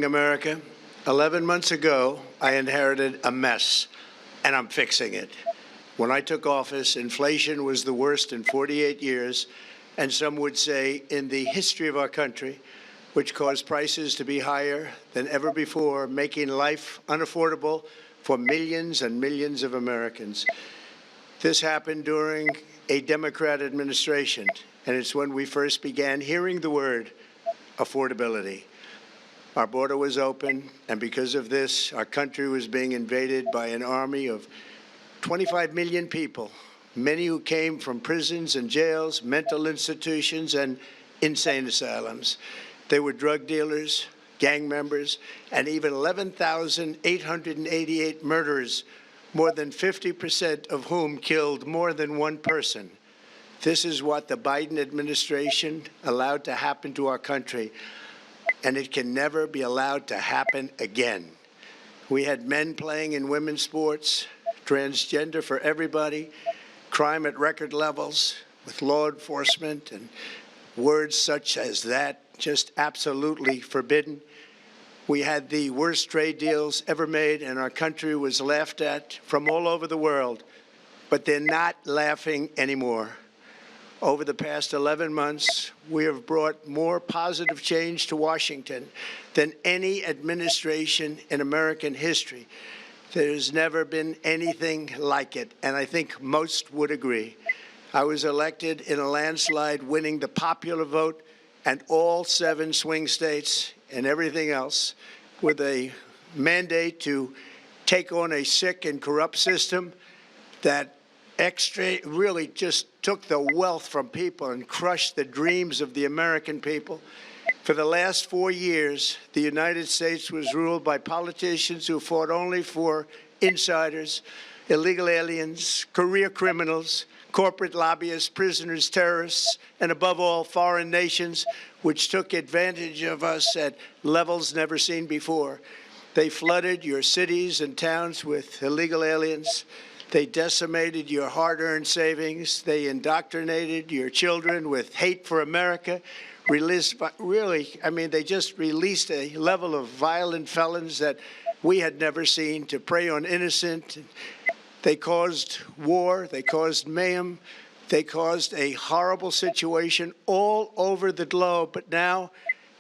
America, 11 months ago, I inherited a mess, and I'm fixing it. When I took office, inflation was the worst in 48 years, and some would say in the history of our country, which caused prices to be higher than ever before, making life unaffordable for millions and millions of Americans. This happened during a Democrat administration, and it's when we first began hearing the word affordability. Our border was open, and because of this, our country was being invaded by an army of 25 million people, many who came from prisons and jails, mental institutions, and insane asylums. They were drug dealers, gang members, and even 11,888 murderers, more than 50% of whom killed more than one person. This is what the Biden administration allowed to happen to our country, and it can never be allowed to happen again. We had men playing in women's sports, transgender for everybody, crime at record levels with law enforcement, and words such as that just absolutely forbidden. We had the worst trade deals ever made, and our country was laughed at from all over the world, but they're not laughing anymore. Over the past 11 months, we have brought more positive change to Washington than any administration in American history. There's never been anything like it, and I think most would agree. I was elected in a landslide, winning the popular vote and all 7 swing states and everything else, with a mandate to take on a sick and corrupt system that really just took the wealth from people and crushed the dreams of the American people. For the last 4 years, the United States was ruled by politicians who fought only for insiders, illegal aliens, career criminals, corporate lobbyists, prisoners, terrorists, and above all, foreign nations, which took advantage of us at levels never seen before. They flooded your cities and towns with illegal aliens. They decimated your hard-earned savings. They indoctrinated your children with hate for America. They just released a level of violent felons that we had never seen to prey on innocent. They caused war. They caused mayhem. They caused a horrible situation all over the globe. But now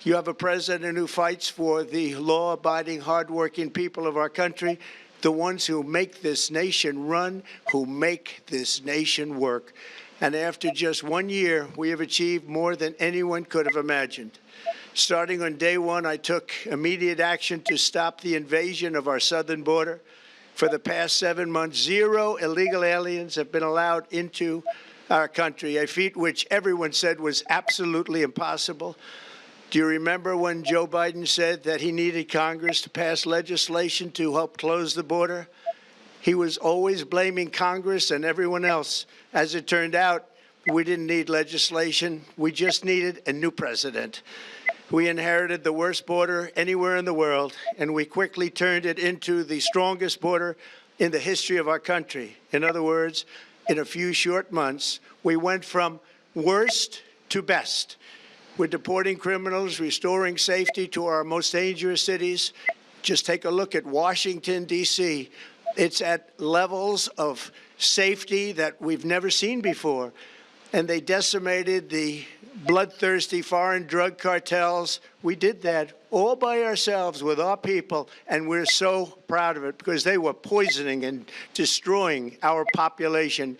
you have a president who fights for the law-abiding, hardworking people of our country, the ones who make this nation run, who make this nation work. And after just 1 year, we have achieved more than anyone could have imagined. Starting on day one, I took immediate action to stop the invasion of our southern border. For the past 7 months, 0 illegal aliens have been allowed into our country, a feat which everyone said was absolutely impossible. Do you remember when Joe Biden said that he needed Congress to pass legislation to help close the border? He was always blaming Congress and everyone else. As it turned out, we didn't need legislation. We just needed a new president. We inherited the worst border anywhere in the world, and we quickly turned it into the strongest border in the history of our country. In other words, in a few short months, we went from worst to best. We're deporting criminals, restoring safety to our most dangerous cities. Just take a look at Washington, D.C. It's at levels of safety that we've never seen before. And they decimated the bloodthirsty foreign drug cartels. We did that all by ourselves with our people, and we're so proud of it because they were poisoning and destroying our population.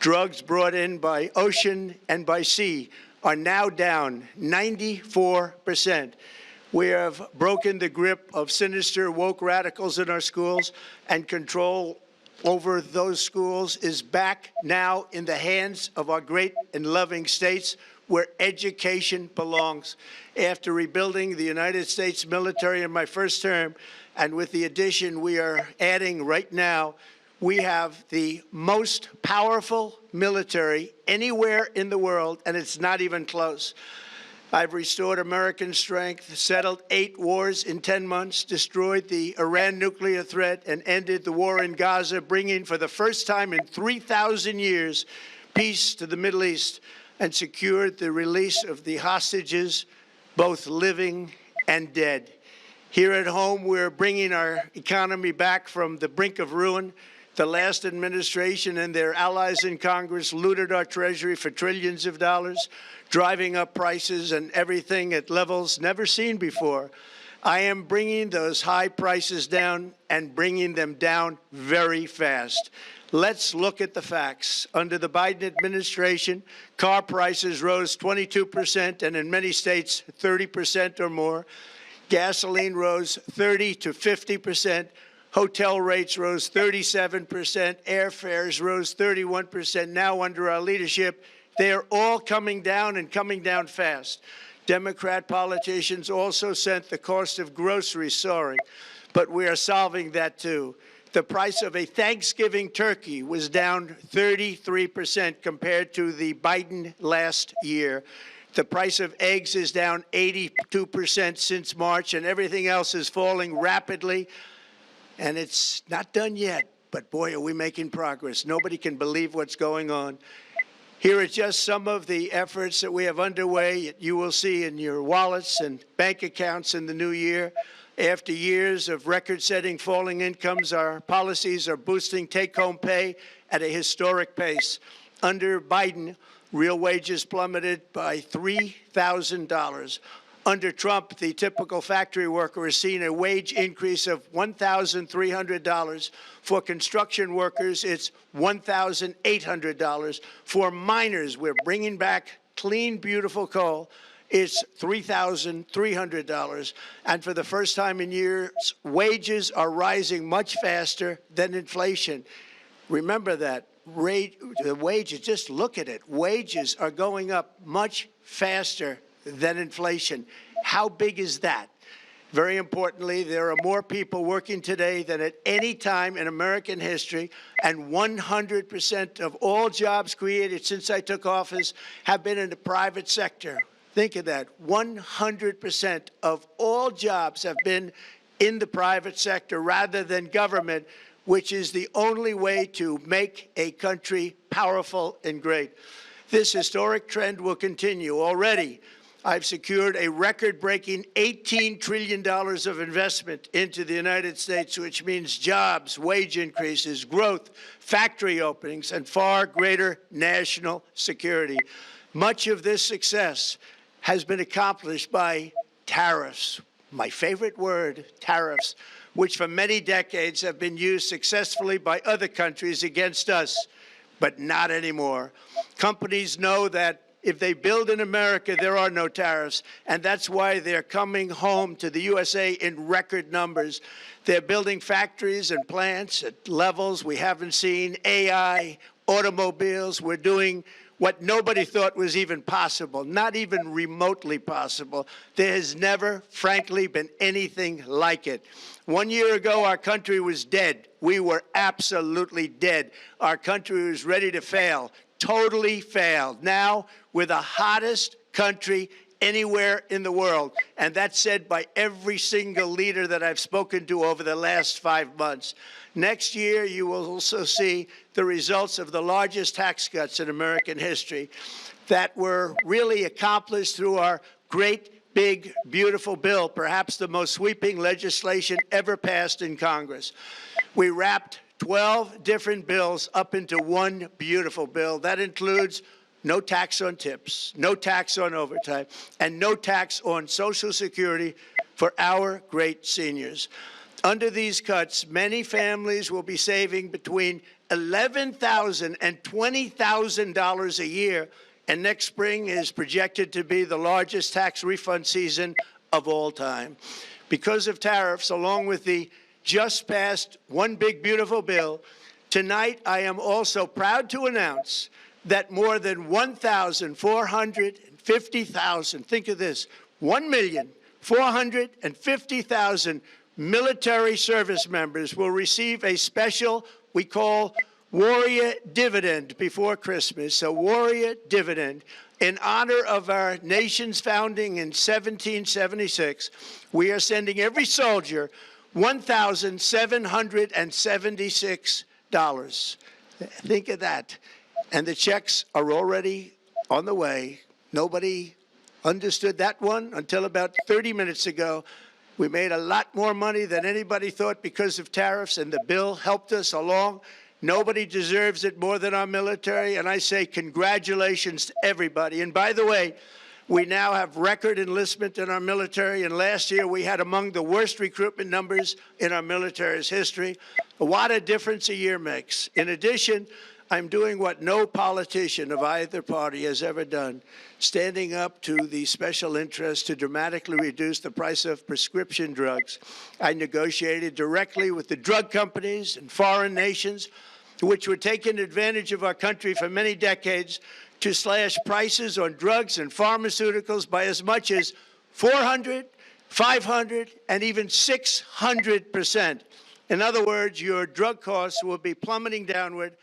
Drugs brought in by ocean and by sea are now down 94%. We have broken the grip of sinister woke radicals in our schools, and control over those schools is back now in the hands of our great and loving states where education belongs. After rebuilding the United States military in my first term, and with the addition we are adding right now, we have the most powerful military anywhere in the world, and it's not even close. I've restored American strength, settled 8 wars in 10 months, destroyed the Iran nuclear threat, and ended the war in Gaza, bringing for the first time in 3,000 years peace to the Middle East, and secured the release of the hostages, both living and dead. Here at home, we're bringing our economy back from the brink of ruin. The last administration and their allies in Congress looted our Treasury for trillions of dollars, driving up prices and everything at levels never seen before. I am bringing those high prices down and bringing them down very fast. Let's look at the facts. Under the Biden administration, car prices rose 22% and in many states 30% or more. Gasoline rose 30 to 50%. Hotel rates rose 37%. Airfares rose 31%. Now, under our leadership, they are all coming down and coming down fast. Democrat politicians also sent the cost of groceries soaring, but we are solving that too. The price of a Thanksgiving turkey was down 33% compared to the Biden last year. The price of eggs is down 82% since March, and everything else is falling rapidly. And it's not done yet, but boy, are we making progress. Nobody can believe what's going on. Here are just some of the efforts that we have underway. You will see in your wallets and bank accounts in the new year. After years of record-setting falling incomes, our policies are boosting take-home pay at a historic pace. Under Biden, real wages plummeted by $3,000. Under Trump, the typical factory worker has seen a wage increase of $1,300. For construction workers, it's $1,800. For miners, we're bringing back clean, beautiful coal. It's $3,300. And for the first time in years, wages are rising much faster than inflation. Remember that. The wages, just look at it. Wages are going up much faster than inflation. How big is that? Very importantly, there are more people working today than at any time in American history, and 100% of all jobs created since I took office have been in the private sector. Think of that. 100% of all jobs have been in the private sector rather than government, which is the only way to make a country powerful and great. This historic trend will continue. Already, I've secured a record-breaking $18 trillion of investment into the United States, which means jobs, wage increases, growth, factory openings, and far greater national security. Much of this success has been accomplished by tariffs. My favorite word, tariffs, which for many decades have been used successfully by other countries against us, but not anymore. Companies know that if they build in America, there are no tariffs, and that's why they're coming home to the USA in record numbers. They're building factories and plants at levels we haven't seen, AI, automobiles. We're doing what nobody thought was even possible, not even remotely possible. There has never, frankly, been anything like it. 1 year ago, our country was dead. We were absolutely dead. Our country was ready to fail, totally failed. Now, we're the hottest country anywhere in the world, and that's said by every single leader that I've spoken to over the last 5 months. Next year, you will also see the results of the largest tax cuts in American history that were really accomplished through our great, big, beautiful bill, perhaps the most sweeping legislation ever passed in Congress. We wrapped 12 different bills up into one beautiful bill. That includes no tax on tips, no tax on overtime, and no tax on Social Security for our great seniors. Under these cuts, many families will be saving between $11,000 and $20,000 a year, and next spring is projected to be the largest tax refund season of all time. Because of tariffs, along with the just passed One Big Beautiful Bill, tonight I am also proud to announce that more than 1,450,000, think of this, 1,450,000 military service members will receive a special, we call Warrior Dividend before Christmas, a Warrior Dividend. In honor of our nation's founding in 1776, we are sending every soldier $1,776. Think of that. And the checks are already on the way. Nobody understood that one until about 30 minutes ago. We made a lot more money than anybody thought because of tariffs, and the bill helped us along. Nobody deserves it more than our military, and I say congratulations to everybody. And by the way, we now have record enlistment in our military, and last year we had among the worst recruitment numbers in our military's history. What a difference a year makes. In addition, I'm doing what no politician of either party has ever done, standing up to the special interests to dramatically reduce the price of prescription drugs. I negotiated directly with the drug companies and foreign nations, which were taking advantage of our country for many decades, to slash prices on drugs and pharmaceuticals by as much as 400, 500, and even 600%. In other words, your drug costs will be plummeting downward.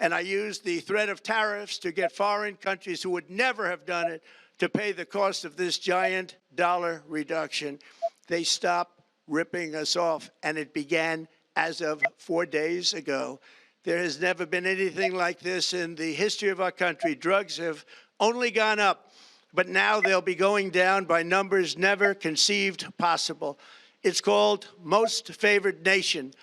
And I used the threat of tariffs to get foreign countries who would never have done it to pay the cost of this giant dollar reduction. They stopped ripping us off, and it began as of 4 days ago. There has never been anything like this in the history of our country. Drugs have only gone up, but now they'll be going down by numbers never conceived possible. It's called most favored nation.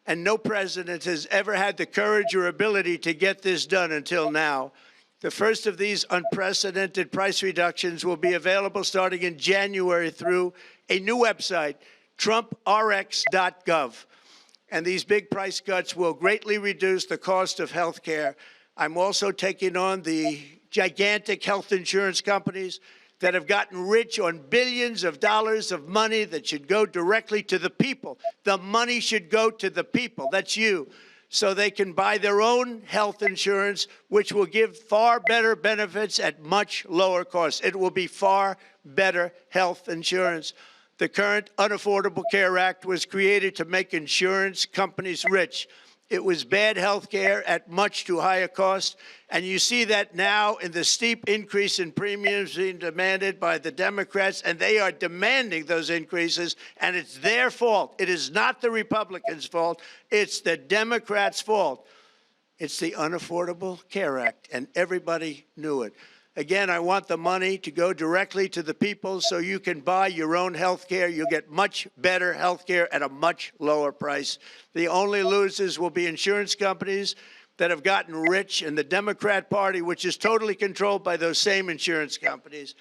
And no president has ever had the courage or ability to get this done until now. The first of these unprecedented price reductions will be available starting in January through a new website, TrumpRx.gov. And these big price cuts will greatly reduce the cost of health care. I'm also taking on the gigantic health insurance companies that have gotten rich on billions of dollars of money that should go directly to the people. The money should go to the people, that's you, so they can buy their own health insurance, which will give far better benefits at much lower costs. It will be far better health insurance. The current Unaffordable Care Act was created to make insurance companies rich. It was bad health care at much too high a cost, and you see that now in the steep increase in premiums being demanded by the Democrats, and they are demanding those increases, and it's their fault. It is not the Republicans' fault. It's the Democrats' fault. It's the Unaffordable Care Act, and everybody knew it. Again, I want the money to go directly to the people so you can buy your own health care. You'll get much better health care at a much lower price. The only losers will be insurance companies that have gotten rich, and the Democrat Party, which is totally controlled by those same insurance companies.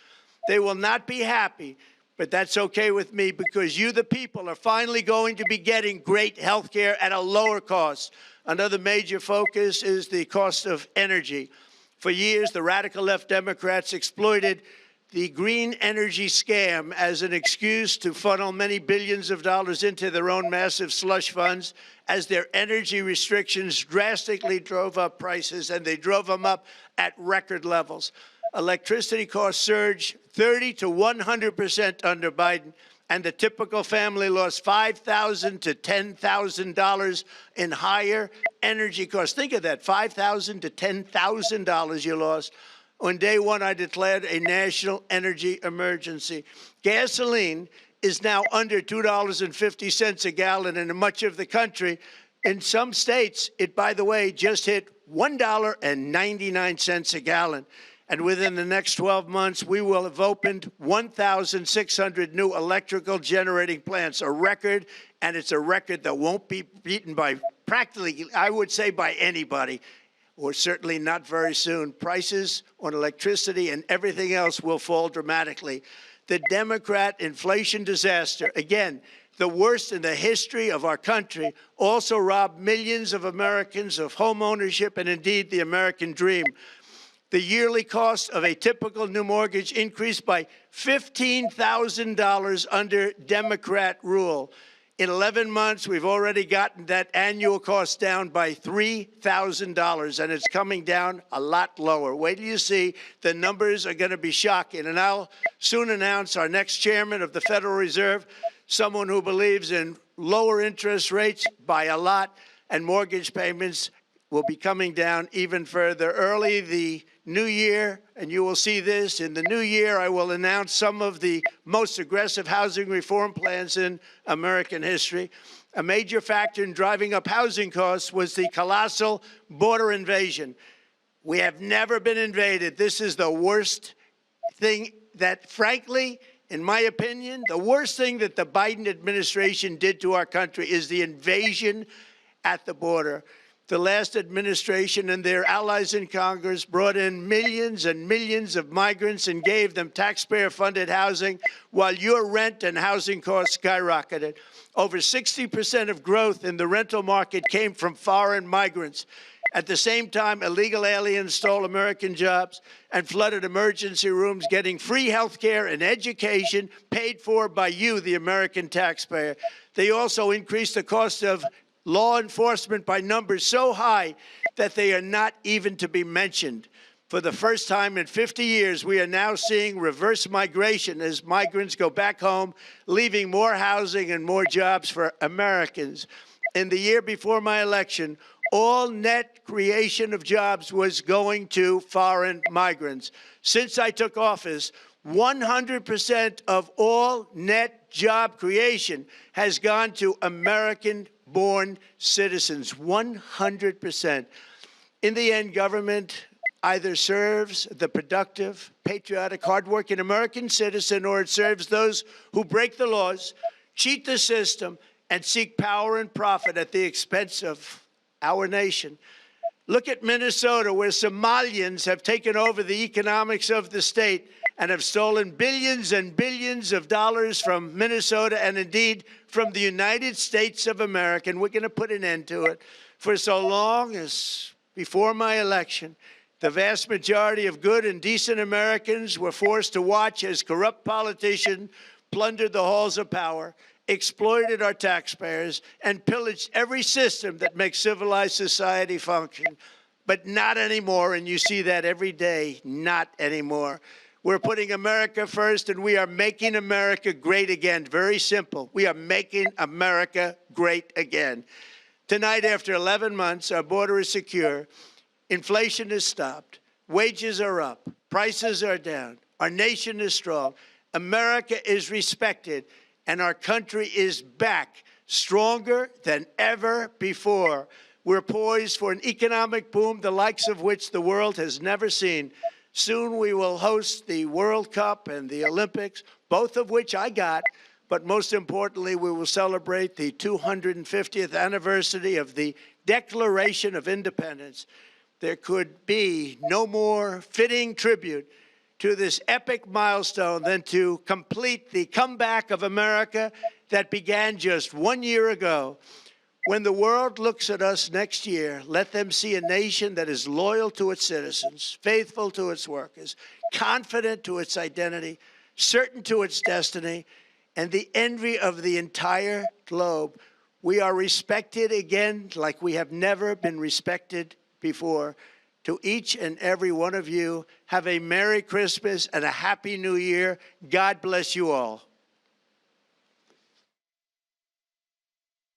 They will not be happy, but that's okay with me, because you, the people, are finally going to be getting great health care at a lower cost. Another major focus is the cost of energy. For years, the radical left Democrats exploited the green energy scam as an excuse to funnel many billions of dollars into their own massive slush funds, as their energy restrictions drastically drove up prices, and they drove them up at record levels. Electricity costs surged 30 to 100% under Biden, and the typical family lost $5,000 to $10,000 in higher energy costs. Think of that, $5,000 to $10,000 you lost. On day one, I declared a national energy emergency. Gasoline is now under $2.50 a gallon in much of the country. In some states, it, by the way, just hit $1.99 a gallon. And within the next 12 months, we will have opened 1,600 new electrical generating plants, a record, and it's a record that won't be beaten by practically, I would say, by anybody, or certainly not very soon. Prices on electricity and everything else will fall dramatically. The Democrat inflation disaster, again, the worst in the history of our country, also robbed millions of Americans of home ownership and indeed the American dream. The yearly cost of a typical new mortgage increased by $15,000 under Democrat rule. In 11 months, we've already gotten that annual cost down by $3,000, and it's coming down a lot lower. Wait till you see. The numbers are going to be shocking. And I'll soon announce our next chairman of the Federal Reserve, someone who believes in lower interest rates by a lot, and mortgage payments will be coming down even further. Early the new year, and you will see this, in the new year, I will announce some of the most aggressive housing reform plans in American history. A major factor in driving up housing costs was the colossal border invasion. We have never been invaded. This is the worst thing that, frankly, in my opinion, the worst thing that the Biden administration did to our country is the invasion at the border. The last administration and their allies in Congress brought in millions and millions of migrants and gave them taxpayer-funded housing while your rent and housing costs skyrocketed. Over 60% of growth in the rental market came from foreign migrants. At the same time, illegal aliens stole American jobs and flooded emergency rooms, getting free health care and education paid for by you, the American taxpayer. They also increased the cost of law enforcement by numbers so high that they are not even to be mentioned. For the first time in 50 years, we are now seeing reverse migration as migrants go back home, leaving more housing and more jobs for Americans. In the year before my election, all net creation of jobs was going to foreign migrants. Since I took office, 100% of all net job creation has gone to American-born citizens, 100%. In the end, government either serves the productive, patriotic, hardworking American citizen, or it serves those who break the laws, cheat the system, and seek power and profit at the expense of our nation. Look at Minnesota, where Somalians have taken over the economics of the state and have stolen billions and billions of dollars from Minnesota and indeed from the United States of America. And we're going to put an end to it. For so long as before my election, the vast majority of good and decent Americans were forced to watch as corrupt politicians plundered the halls of power, exploited our taxpayers, and pillaged every system that makes civilized society function. But not anymore, and you see that every day, not anymore. We're putting America first, and we are making America great again. Very simple. We are making America great again. Tonight, after 11 months, our border is secure. Inflation is stopped. Wages are up. Prices are down. Our nation is strong. America is respected. And our country is back, stronger than ever before. We're poised for an economic boom, the likes of which the world has never seen. Soon we will host the World Cup and the Olympics, both of which I got. But most importantly, we will celebrate the 250th anniversary of the Declaration of Independence. There could be no more fitting tribute to this epic milestone than to complete the comeback of America that began just 1 year ago. When the world looks at us next year, let them see a nation that is loyal to its citizens, faithful to its workers, confident to its identity, certain to its destiny, and the envy of the entire globe. We are respected again like we have never been respected before. To each and every one of you, have a Merry Christmas and a Happy New Year. God bless you all.